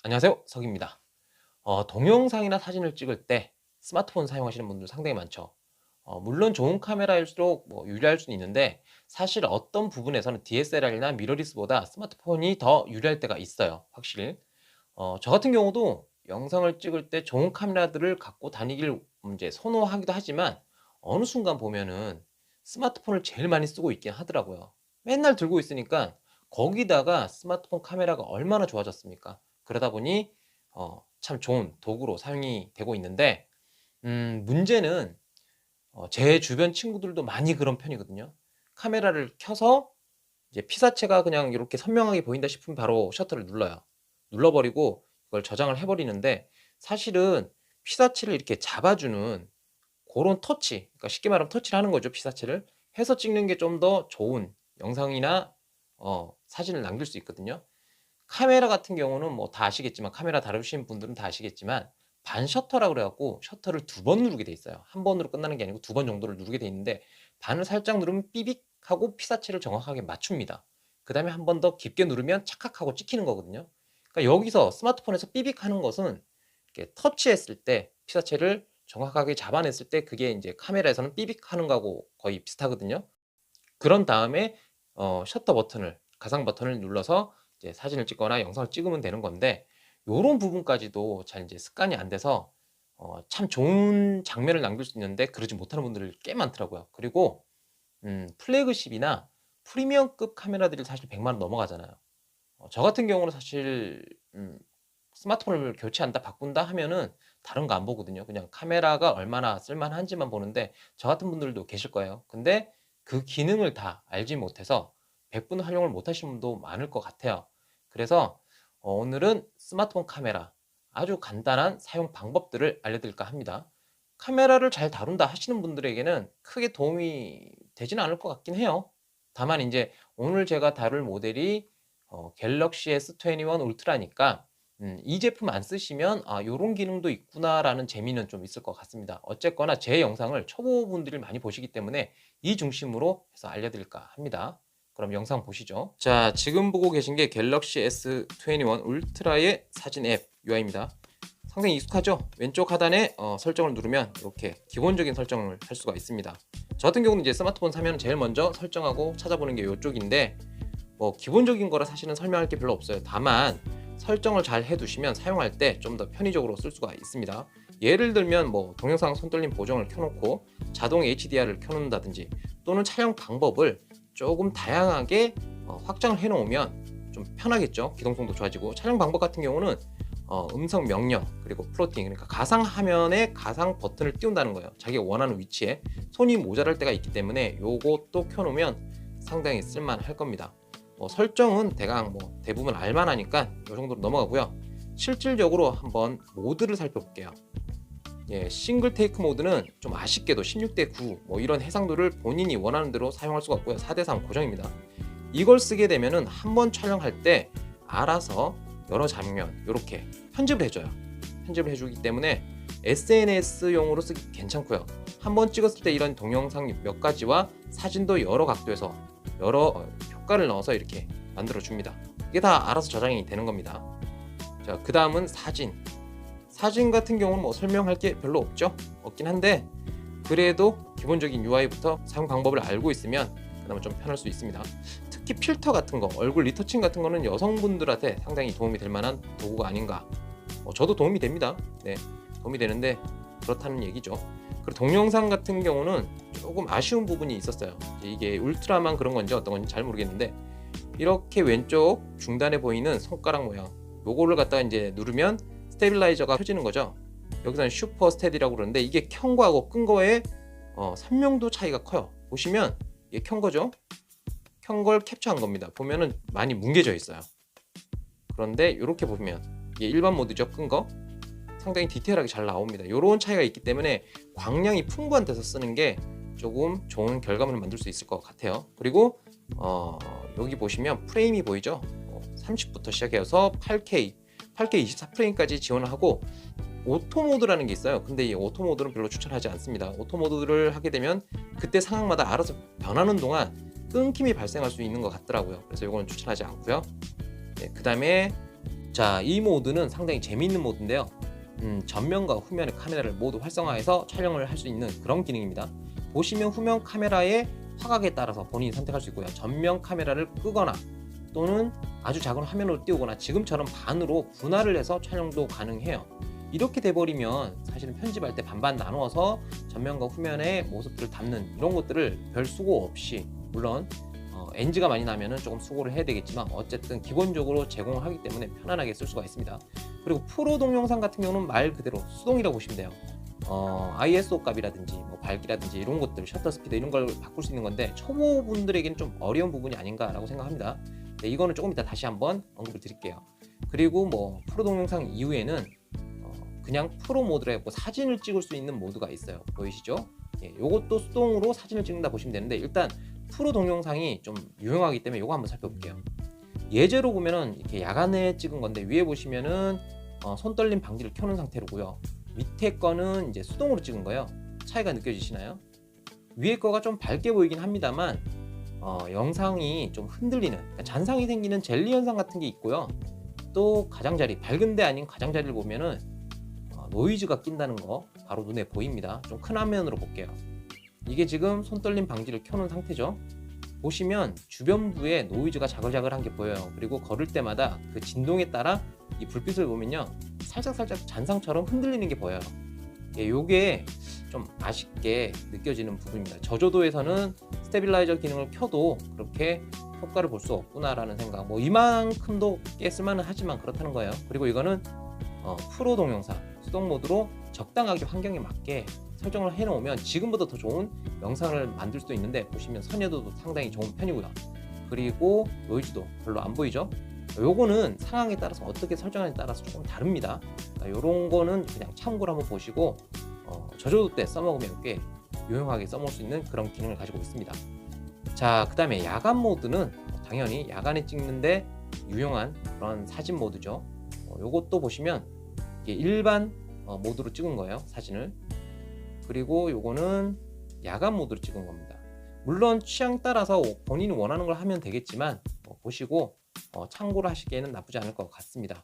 안녕하세요, 석입니다. 동영상이나 사진을 찍을 때 스마트폰 사용하시는 분들 상당히 많죠. 물론 좋은 카메라일수록 유리할 수는 있는데, 사실 어떤 부분에서는 DSLR이나 미러리스보다 스마트폰이 더 유리할 때가 있어요, 확실히. 저 같은 경우도 영상을 찍을 때 좋은 카메라들을 갖고 다니길 이제 선호하기도 하지만, 어느 순간 보면은 스마트폰을 제일 많이 쓰고 있긴 하더라고요. 맨날 들고 있으니까. 거기다가 스마트폰 카메라가 얼마나 좋아졌습니까? 그러다 보니 참 좋은 도구로 사용이 되고 있는데, 문제는 제 주변 친구들도 많이 그런 편이거든요. 카메라를 켜서 이제 피사체가 그냥 이렇게 선명하게 보인다 싶으면 바로 셔터를 눌러요. 눌러버리고 그걸 저장을 해버리는데, 사실은 피사체를 이렇게 잡아주는 그런 터치, 그러니까 쉽게 말하면 터치를 하는 거죠. 피사체를 해서 찍는 게 좀 더 좋은 영상이나 사진을 남길 수 있거든요. 카메라 같은 경우는 뭐 다 아시겠지만, 카메라 다루시는 분들은 다 아시겠지만, 반셔터라고 그래 갖고 셔터를 두 번 누르게 돼 있어요. 한 번으로 끝나는 게 아니고 두 번 정도를 누르게 돼 있는데, 반을 살짝 누르면 삐빅 하고 피사체를 정확하게 맞춥니다. 그다음에 한 번 더 깊게 누르면 착각하고 찍히는 거거든요. 그러니까 여기서 스마트폰에서 삐빅 하는 것은 이렇게 터치했을 때 피사체를 정확하게 잡아냈을 때, 그게 이제 카메라에서는 삐빅 하는 거하고 거의 비슷하거든요. 그런 다음에 셔터 버튼을, 가상 버튼을 눌러서 이제 사진을 찍거나 영상을 찍으면 되는 건데, 요런 부분까지도 잘 이제 습관이 안 돼서 참 좋은 장면을 남길 수 있는데 그러지 못하는 분들이 꽤 많더라고요. 그리고 플래그십이나 프리미엄급 카메라들이 사실 100만 원 넘어가잖아요. 저 같은 경우는 사실 스마트폰을 교체한다, 바꾼다 하면은 다른 거 안 보거든요. 그냥 카메라가 얼마나 쓸만한지만 보는데, 저 같은 분들도 계실 거예요. 근데 그 기능을 다 알지 못해서 100분 활용을 못 하시는 분도 많을 것 같아요. 그래서 오늘은 스마트폰 카메라 아주 간단한 사용 방법들을 알려드릴까 합니다. 카메라를 잘 다룬다 하시는 분들에게는 크게 도움이 되지는 않을 것 같긴 해요. 다만 이제 오늘 제가 다룰 모델이 갤럭시 S21 울트라니까, 이 제품 안 쓰시면 '아, 요런 기능도 있구나.'라는 재미는 좀 있을 것 같습니다. 어쨌거나 제 영상을 초보분들이 많이 보시기 때문에 이 중심으로 해서 알려드릴까 합니다. 그럼 영상 보시죠. 자, 지금 보고 계신 게 갤럭시 S21 울트라의 사진 앱 UI입니다. 상당히 익숙하죠? 왼쪽 하단에 설정을 누르면 이렇게 기본적인 설정을 할 수가 있습니다. 저 같은 경우는 이제 스마트폰 사면 제일 먼저 설정하고 찾아보는 게 이쪽인데, 기본적인 거라 사실은 설명할 게 별로 없어요. 다만 설정을 잘 해두시면 사용할 때 좀 더 편의적으로 쓸 수가 있습니다. 예를 들면 동영상 손떨림 보정을 켜놓고 자동 HDR을 켜놓는다든지, 또는 촬영 방법을 조금 다양하게 확장을 해놓으면 좀 편하겠죠. 기동성도 좋아지고, 촬영 방법 같은 경우는 음성 명령, 그리고 플로팅, 그러니까 가상 화면에 가상 버튼을 띄운다는 거예요. 자기가 원하는 위치에. 손이 모자랄 때가 있기 때문에 요것도 켜놓으면 상당히 쓸만할 겁니다. 설정은 대강 대부분 알만하니까 이 정도로 넘어가고요. 실질적으로 한번 모드를 살펴볼게요. 예, 싱글 테이크 모드는 좀 아쉽게도 16:9 이런 해상도를 본인이 원하는 대로 사용할 수가 없고요. 4:3 고정입니다. 이걸 쓰게 되면은 한번 촬영할 때 알아서 여러 장면 이렇게 편집을 해줘요. 편집을 해주기 때문에 SNS용으로 쓰기 괜찮고요. 한번 찍었을 때 이런 동영상 몇 가지와 사진도 여러 각도에서 여러 효과를 넣어서 이렇게 만들어 줍니다. 이게 다 알아서 저장이 되는 겁니다. 자, 그 다음은 사진 같은 경우는 설명할 게 별로 없긴 한데, 그래도 기본적인 UI부터 사용 방법을 알고 있으면 그나마 좀 편할 수 있습니다. 특히 필터 같은 거, 얼굴 리터칭 같은 거는 여성분들한테 상당히 도움이 될 만한 도구가 아닌가. 저도 도움이 됩니다. 네, 도움이 되는데 그렇다는 얘기죠. 그리고 동영상 같은 경우는 조금 아쉬운 부분이 있었어요. 이게 울트라만 그런 건지 어떤 건지 잘 모르겠는데, 이렇게 왼쪽 중단에 보이는 손가락 모양, 요거를 갖다가 이제 누르면 스테빌라이저가 켜지는 거죠. 여기서는 슈퍼 스테디라고 그러는데, 이게 켠 거하고 끈 거에 선명도 차이가 커요. 보시면 이게 켠 거죠. 켠 걸 캡처한 겁니다. 보면은 많이 뭉개져 있어요. 그런데 이렇게 보면 이게 일반 모드죠. 끈 거 상당히 디테일하게 잘 나옵니다. 이런 차이가 있기 때문에 광량이 풍부한 데서 쓰는 게 조금 좋은 결과물을 만들 수 있을 것 같아요. 그리고 여기 보시면 프레임이 보이죠. 30부터 시작해서 8K 24프레임까지 지원을 하고, 오토 모드라는 게 있어요. 근데 이 오토 모드는 별로 추천하지 않습니다. 오토 모드를 하게 되면 그때 상황마다 알아서 변하는 동안 끊김이 발생할 수 있는 것 같더라고요. 그래서 이거는 추천하지 않고요. 네, 그 다음에 자, 이 모드는 상당히 재미있는 모드인데요. 전면과 후면의 카메라를 모두 활성화해서 촬영을 할 수 있는 그런 기능입니다. 보시면 후면 카메라의 화각에 따라서 본인이 선택할 수 있고요. 전면 카메라를 끄거나 또는 아주 작은 화면으로 띄우거나 지금처럼 반으로 분할을 해서 촬영도 가능해요. 이렇게 돼버리면 사실은 편집할 때 반반 나누어서 전면과 후면의 모습들을 담는 이런 것들을 별 수고 없이, 물론 NG가 많이 나면은 조금 수고를 해야 되겠지만 어쨌든 기본적으로 제공을 하기 때문에 편안하게 쓸 수가 있습니다. 그리고 프로 동영상 같은 경우는 말 그대로 수동이라고 보시면 돼요. ISO 값이라든지 뭐 밝기라든지 이런 것들, 셔터 스피드 이런 걸 바꿀 수 있는 건데 초보분들에게는 좀 어려운 부분이 아닌가라고 생각합니다. 네, 이거는 조금 이따 다시 한번 언급을 드릴게요. 그리고 뭐 프로 동영상 이후에는 그냥 프로 모드로 해고 사진을 찍을 수 있는 모드가 있어요. 보이시죠? 예, 요것도 수동으로 사진을 찍는다 보시면 되는데, 일단 프로 동영상이 좀 유용하기 때문에 요거 한번 살펴볼게요. 예제로 보면은 이렇게 야간에 찍은 건데 위에 보시면은 손 떨림 방지를 켜놓은 상태로고요. 밑에 거는 이제 수동으로 찍은 거예요. 차이가 느껴지시나요? 위에 거가 좀 밝게 보이긴 합니다만 영상이 좀 흔들리는, 그러니까 잔상이 생기는 젤리 현상 같은 게 있고요. 또 가장자리, 밝은데 아닌 가장자리를 보면은 노이즈가 낀다는 거 바로 눈에 보입니다. 좀 큰 화면으로 볼게요. 이게 지금 손떨림 방지를 켜놓은 상태죠. 보시면 주변부에 노이즈가 자글자글한 게 보여요. 그리고 걸을 때마다 그 진동에 따라 이 불빛을 보면요, 살짝살짝 잔상처럼 흔들리는 게 보여요. 예, 요게 좀 아쉽게 느껴지는 부분입니다. 저조도에서는 스테빌라이저 기능을 켜도 그렇게 효과를 볼 수 없구나라는 생각. 뭐 이만큼도 꽤 쓸만은 하지만 그렇다는 거예요. 그리고 이거는 프로 동영상 수동 모드로 적당하게 환경에 맞게 설정을 해놓으면 지금보다 더 좋은 영상을 만들 수도 있는데, 보시면 선여도도 상당히 좋은 편이고요. 그리고 노이즈도 별로 안 보이죠? 요거는 상황에 따라서 어떻게 설정하느냐에 따라서 조금 다릅니다. 요런 거는 그냥 참고로 한번 보시고 저조도 때 써먹으면 꽤 유용하게 써먹을 수 있는 그런 기능을 가지고 있습니다. 자, 그 다음에 야간 모드는 당연히 야간에 찍는데 유용한 그런 사진 모드죠. 요것도 보시면 이게 일반 모드로 찍은 거예요, 사진을. 그리고 요거는 야간 모드로 찍은 겁니다. 물론 취향 따라서 본인이 원하는 걸 하면 되겠지만 보시고 참고를 하시기에는 나쁘지 않을 것 같습니다.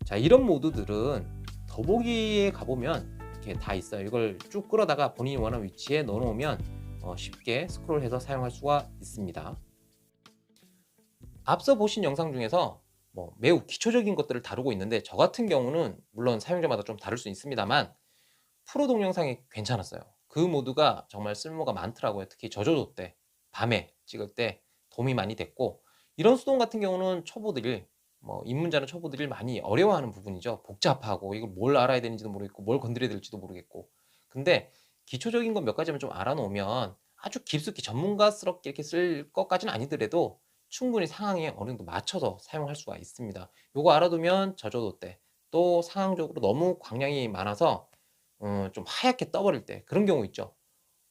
자, 이런 모드들은 더보기에 가보면 이렇게 다 있어요. 이걸 쭉 끌어다가 본인이 원하는 위치에 넣어놓으면 쉽게 스크롤해서 사용할 수가 있습니다. 앞서 보신 영상 중에서 매우 기초적인 것들을 다루고 있는데, 저 같은 경우는 물론 사용자마다 좀 다를 수 있습니다만 프로 동영상이 괜찮았어요. 그 모드가 정말 쓸모가 많더라고요. 특히 저조도 때, 밤에 찍을 때 도움이 많이 됐고, 이런 수동 같은 경우는 초보들이, 입문자는 초보들이 많이 어려워하는 부분이죠. 복잡하고 이걸 뭘 알아야 되는지도 모르겠고 뭘 건드려야 될지도 모르겠고. 근데 기초적인 건 몇 가지만 좀 알아놓으면 아주 깊숙이 전문가스럽게 이렇게 쓸 것까지는 아니더라도 충분히 상황에 어느 정도 맞춰서 사용할 수가 있습니다. 요거 알아두면 저조도 때, 또 상황적으로 너무 광량이 많아서 좀 하얗게 떠버릴 때, 그런 경우 있죠.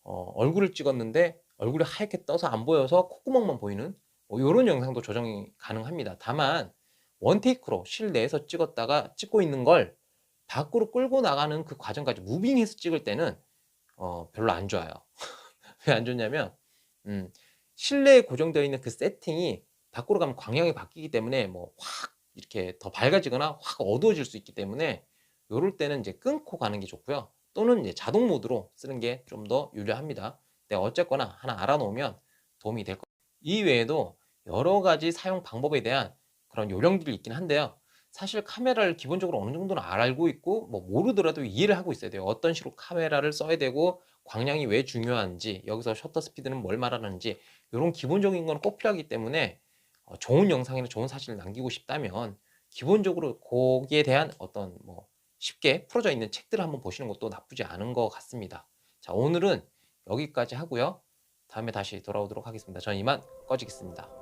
얼굴을 찍었는데 얼굴이 하얗게 떠서 안 보여서 콧구멍만 보이는 이런 영상도 조정이 가능합니다. 다만 원테이크로 실내에서 찍었다가 찍고 있는 걸 밖으로 끌고 나가는 그 과정까지 무빙해서 찍을 때는 별로 안 좋아요. 왜 안 좋냐면 실내에 고정되어 있는 그 세팅이 밖으로 가면 광량이 바뀌기 때문에 확 이렇게 더 밝아지거나 확 어두워질 수 있기 때문에 요럴 때는 이제 끊고 가는 게 좋고요. 또는 이제 자동 모드로 쓰는 게 좀 더 유리합니다. 근데 어쨌거나 하나 알아놓으면 도움이 될 거예요. 이 외에도 여러 가지 사용 방법에 대한 그런 요령들이 있긴 한데요. 사실 카메라를 기본적으로 어느 정도는 알고 있고 모르더라도 이해를 하고 있어야 돼요. 어떤 식으로 카메라를 써야 되고 광량이 왜 중요한지, 여기서 셔터 스피드는 뭘 말하는지, 이런 기본적인 건 꼭 필요하기 때문에 좋은 영상이나 좋은 사진을 남기고 싶다면 기본적으로 거기에 대한 어떤 쉽게 풀어져 있는 책들을 한번 보시는 것도 나쁘지 않은 것 같습니다. 자, 오늘은 여기까지 하고요. 다음에 다시 돌아오도록 하겠습니다. 저는 이만 꺼지겠습니다.